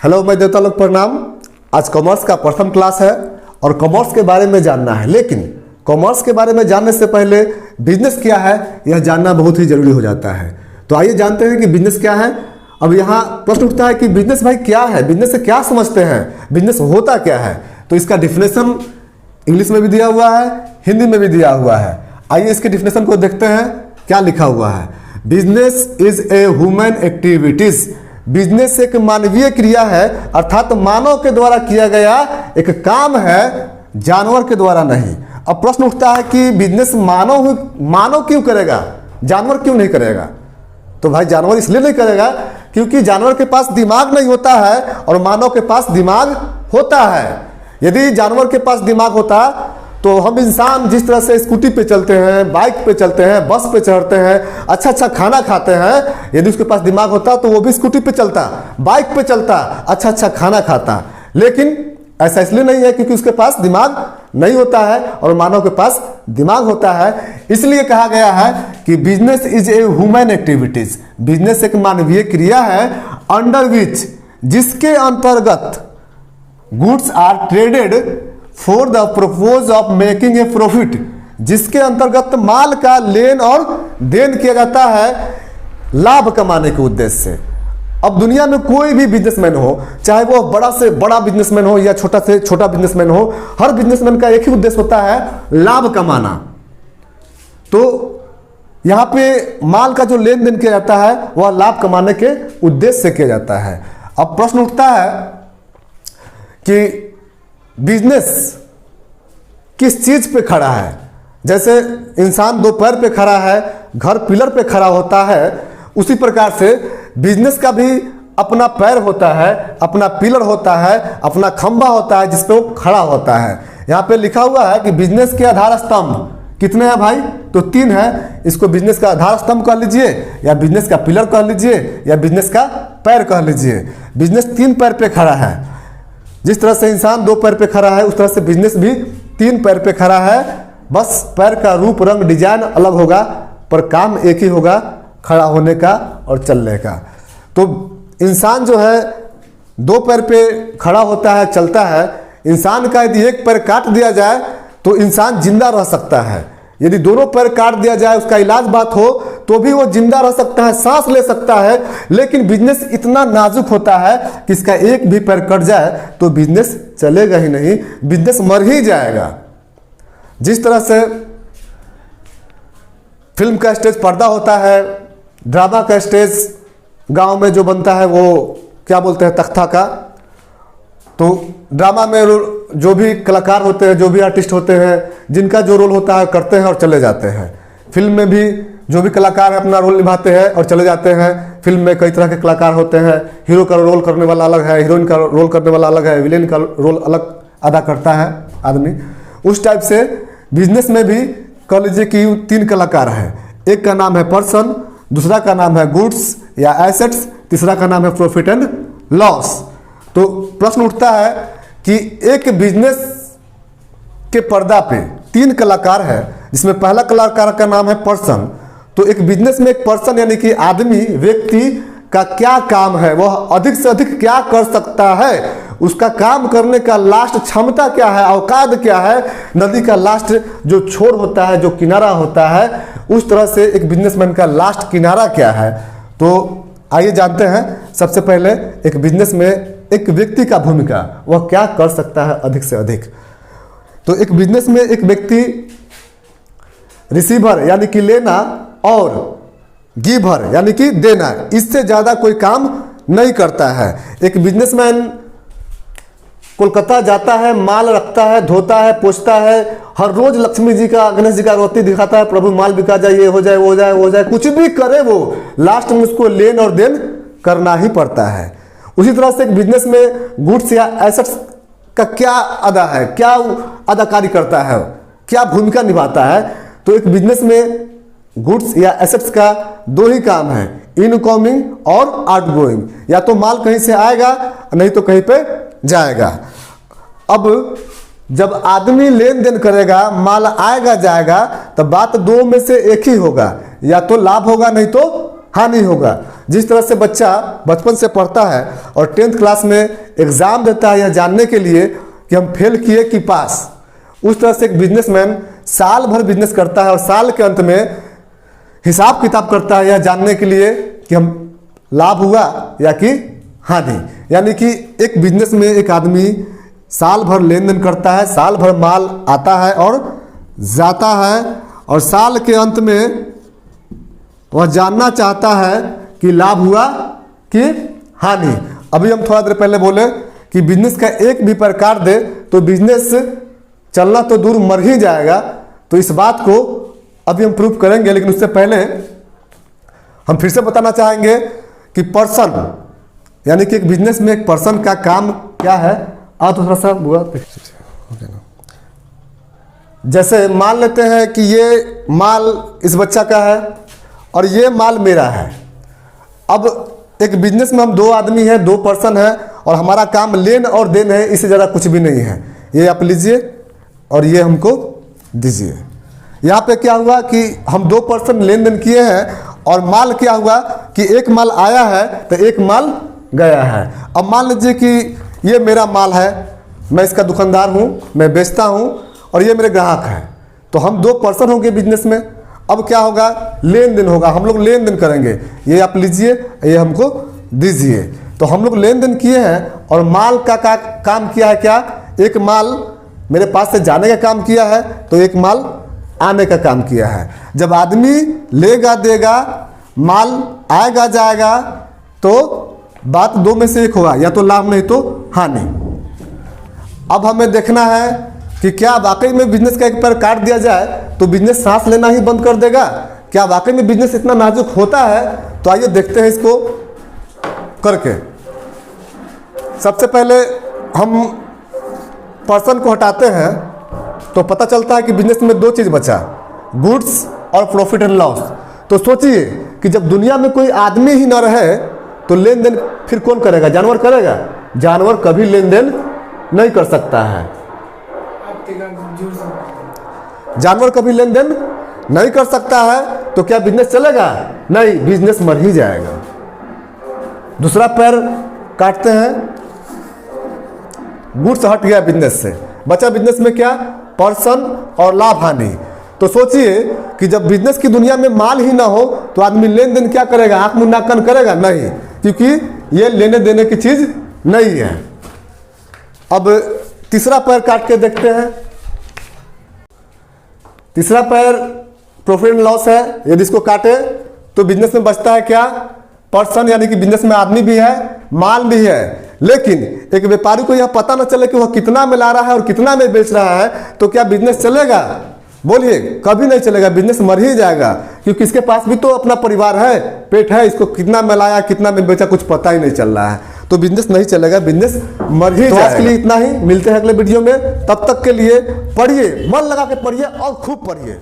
Hello मैं देवता लोग प्रणाम। आज कॉमर्स का प्रथम क्लास है और कॉमर्स के बारे में जानना है, लेकिन कॉमर्स के बारे में जानने से पहले बिजनेस क्या है यह जानना बहुत ही जरूरी हो जाता है। तो आइए जानते हैं कि बिजनेस क्या है। अब यहाँ प्रश्न उठता है कि बिजनेस भाई क्या है, बिजनेस से क्या समझते हैं, बिजनेस होता क्या है। तो इसका डिफिनेशन इंग्लिश में भी दिया हुआ है, हिंदी में भी दिया हुआ है। आइए इसके डिफिनेशन को देखते हैं क्या लिखा हुआ है। Business is a human activities. Business एक मानवीय क्रिया है, अर्थात मानव के द्वारा किया गया एक काम है, जानवर के द्वारा नहीं। अब प्रश्न उठता है कि बिजनेस मानव क्यों करेगा, जानवर क्यों नहीं करेगा। तो भाई जानवर इसलिए नहीं करेगा क्योंकि जानवर के पास दिमाग नहीं होता है और मानव के पास दिमाग होता है। यदि जानवर के पास दिमाग होता तो हम इंसान जिस तरह से स्कूटी पे चलते हैं, बाइक पे चलते हैं, बस पे चढ़ते हैं, अच्छा खाना खाते हैं, यदि उसके पास दिमाग होता तो वो भी स्कूटी पे चलता, बाइक पे चलता, अच्छा खाना खाता। लेकिन ऐसा इसलिए नहीं है क्योंकि उसके पास दिमाग नहीं होता है और मानव के पास दिमाग होता है। इसलिए कहा गया है कि business is a human activities. Business एक मानवीय क्रिया है अंडर विच, जिसके अंतर्गत goods are traded for the purpose of making a profit, जिसके अंतर्गत माल का लेन और देन किया जाता है लाभ कमाने के उद्देश्य से। अब दुनिया में कोई भी बिजनेसमैन हो, चाहे वो बड़ा से बड़ा बिजनेसमैन हो या छोटा से छोटा बिजनेसमैन हो, हर बिजनेसमैन का एक ही उद्देश्य होता है, लाभ कमाना। तो यहां पे माल का जो लेन देन किया जाता है वह लाभ कमाने के उद्देश्य से किया जाता है। अब प्रश्न उठता है कि बिजनेस किस चीज पे खड़ा है। जैसे इंसान दो पैर पे खड़ा है, घर पिलर पे खड़ा होता है, उसी प्रकार से बिजनेस का भी अपना पैर होता है, अपना पिलर होता है, अपना खंभा होता है जिस पे वो खड़ा होता है। यहाँ पे लिखा हुआ है कि बिजनेस के आधार स्तंभ कितने हैं भाई, तो 3 है। इसको बिजनेस का आधार स्तंभ कह लीजिए या बिजनेस का पिलर कह लीजिए या बिजनेस का पैर कह लीजिए। बिजनेस 3 पैर पे खड़ा है। जिस तरह से इंसान 2 पैर पे खड़ा है उस तरह से बिजनेस भी 3 पैर पे खड़ा है। बस पैर का रूप रंग डिजाइन अलग होगा पर काम एक ही होगा, खड़ा होने का और चलने का। तो इंसान जो है 2 पैर पे खड़ा होता है, चलता है। इंसान का यदि एक पैर काट दिया जाए तो इंसान जिंदा रह सकता है। यदि दोनों पैर काट दिया जाए, उसका इलाज बात हो तो भी वो जिंदा रह सकता है, सांस ले सकता है। लेकिन बिजनेस इतना नाजुक होता है कि इसका एक भी पैर कट जाए तो बिजनेस चलेगा ही नहीं, बिजनेस मर ही जाएगा। जिस तरह से फिल्म का स्टेज पर्दा होता है, ड्रामा का स्टेज गांव में जो बनता है वो क्या बोलते हैं, तख्ता का। तो ड्रामा में जो भी कलाकार होते हैं, जो भी आर्टिस्ट होते हैं, जिनका जो रोल होता है करते हैं और चले जाते हैं। फिल्म में भी जो भी कलाकार अपना रोल निभाते हैं और चले जाते हैं। फिल्म में कई तरह के कलाकार होते हैं, हीरो का रोल करने वाला अलग है, हीरोइन का रोल करने वाला अलग है, विलेन का रोल अलग अदा करता है आदमी। उस टाइप से बिजनेस में भी कह लीजिए कि 3 कलाकार हैं। एक का नाम है पर्सन, दूसरा का नाम है गुड्स या एसेट्स, तीसरा का नाम है प्रॉफिट एंड लॉस। तो प्रश्न उठता है कि एक बिजनेस के पर्दा पे 3 कलाकार है, जिसमें पहला कलाकार का नाम है पर्सन। तो एक बिजनेस में एक पर्सन यानी कि आदमी, व्यक्ति का क्या काम है, वह अधिक से अधिक क्या कर सकता है, उसका काम करने का लास्ट क्षमता क्या है, औकात क्या है, नदी का लास्ट जो छोर होता है, जो किनारा होता है, उस तरह से एक बिजनेसमैन का लास्ट किनारा क्या है। तो आइए जानते हैं। सबसे पहले एक बिजनेस में एक व्यक्ति का भूमिका, वह क्या कर सकता है अधिक से अधिक। तो एक बिजनेस में एक व्यक्ति रिसीवर यानी कि लेना और गिवर यानी कि देना, इससे ज्यादा कोई काम नहीं करता है। एक बिजनेसमैन कोलकाता जाता है, माल रखता है, धोता है, पोंछता है, हर रोज लक्ष्मी जी का, गणेश जी का आरती दिखाता है, प्रभु माल बिका जाए, ये हो जाए, वो हो जाए, वो हो जाए, कुछ भी करे वो, लास्ट में उसको लेन और देन करना ही पड़ता है। उसी तरह से एक बिजनेस में गुड्स या एसेट्स का क्या अदा है, क्या अदाकारी करता है, क्या भूमिका निभाता है। तो एक बिजनेस में गुड्स या एसेट्स का 2 ही काम है, इनकमिंग और आउटगोइंग। या तो माल कहीं से आएगा नहीं तो कहीं पे जाएगा। अब जब आदमी लेन देन करेगा, माल आएगा जाएगा, तो बात 2 में से एक ही होगा, या तो लाभ होगा नहीं तो हानि होगा। जिस तरह से बच्चा बचपन से पढ़ता है और 10th क्लास में एग्ज़ाम देता है यह जानने के लिए कि हम फेल किए कि पास, उस तरह से एक बिजनेसमैन साल भर बिजनेस करता है और साल के अंत में हिसाब किताब करता है यह जानने के लिए कि हम लाभ हुआ या कि हानि। यानी कि एक बिजनेस में एक आदमी साल भर लेन देन करता है, साल भर माल आता है और जाता है, और साल के अंत में वह जानना चाहता है कि लाभ हुआ कि हानि। अभी हम थोड़ा देर पहले बोले कि बिजनेस का एक भी प्रकार दे तो बिजनेस चलना तो दूर मर ही जाएगा। तो इस बात को अभी हम प्रूव करेंगे, लेकिन उससे पहले हम फिर से बताना चाहेंगे कि पर्सन, यानी कि एक बिजनेस में एक पर्सन का काम क्या है। तो थोड़ा सा बुआ, जैसे मान लेते हैं कि ये माल इस बच्चा का है और ये माल मेरा है। अब एक बिजनेस में हम दो आदमी हैं, दो पर्सन हैं, और हमारा काम लेन और देन है, इससे ज़्यादा कुछ भी नहीं है। ये आप लीजिए और ये हमको दीजिए। यहाँ पे क्या हुआ कि हम दो पर्सन लेन देन किए हैं और माल क्या हुआ कि एक माल आया है तो एक माल गया है। अब मान लीजिए कि ये मेरा माल है, मैं इसका दुकानदार हूँ, मैं बेचता हूँ, और ये मेरे ग्राहक हैं। तो हम दो पर्सन होंगे बिजनेस में। अब क्या होगा, लेन देन होगा, हम लोग लेन देन करेंगे। ये आप लीजिए, ये हमको दीजिए। तो हम लोग लेन देन किए हैं और माल का काम किया है क्या, एक माल मेरे पास से जाने का काम किया है तो एक माल आने का काम किया है। जब आदमी लेगा देगा, माल आएगा जाएगा, तो बात दो में से एक होगा, या तो लाभ नहीं तो हानि। अब हमें देखना है कि क्या वाकई में बिजनेस का एक पैर काट दिया जाए तो बिजनेस सांस लेना ही बंद कर देगा। क्या वाकई में बिजनेस इतना नाजुक होता है? तो आइए देखते हैं इसको करके। सबसे पहले हम पर्सन को हटाते हैं तो पता चलता है कि बिजनेस में दो चीज़ बचा, गुड्स और प्रॉफिट एंड लॉस। तो सोचिए कि जब दुनिया में कोई आदमी ही ना रहे तो लेन देन फिर कौन करेगा? जानवर करेगा? जानवर कभी लेन देन नहीं कर सकता है। जानवर कभी लेन देन नहीं कर सकता है, तो क्या बिजनेस चलेगा? नहीं, बिजनेस मर ही जाएगा। दूसरा पैर काटते हैं, गुड्स हट गया बिजनेस से, बचा बिजनेस में क्या, पर्सन और लाभ हानि। तो सोचिए कि जब बिजनेस की दुनिया में माल ही ना हो तो आदमी लेन देन क्या करेगा? आंख मुंह नाक कान करेगा? नहीं, क्योंकि ये लेने देने की चीज नहीं है। अब तीसरा पैर काट के देखते हैं। तीसरा पैर प्रॉफिट एंड लॉस है। यदि इसको काटे तो बिजनेस में बचता है क्या, पर्सन, यानी कि बिजनेस में आदमी भी है, माल भी है। लेकिन एक व्यापारी को यह पता न चले कि वह कितना में ला रहा है और कितना में बेच रहा है, तो क्या बिजनेस चलेगा? बोलिए, कभी नहीं चलेगा, बिजनेस मर ही जाएगा। क्योंकि इसके पास भी तो अपना परिवार है, पेट है, इसको कितना में लाया कितना में बेचा कुछ पता ही नहीं चल रहा है, तो बिजनेस नहीं चलेगा, बिजनेस मर ही जाएगा। आज के लिए इतना ही, मिलते हैं अगले वीडियो में। तब तक के लिए पढ़िए, मन लगा के पढ़िए और खूब पढ़िए।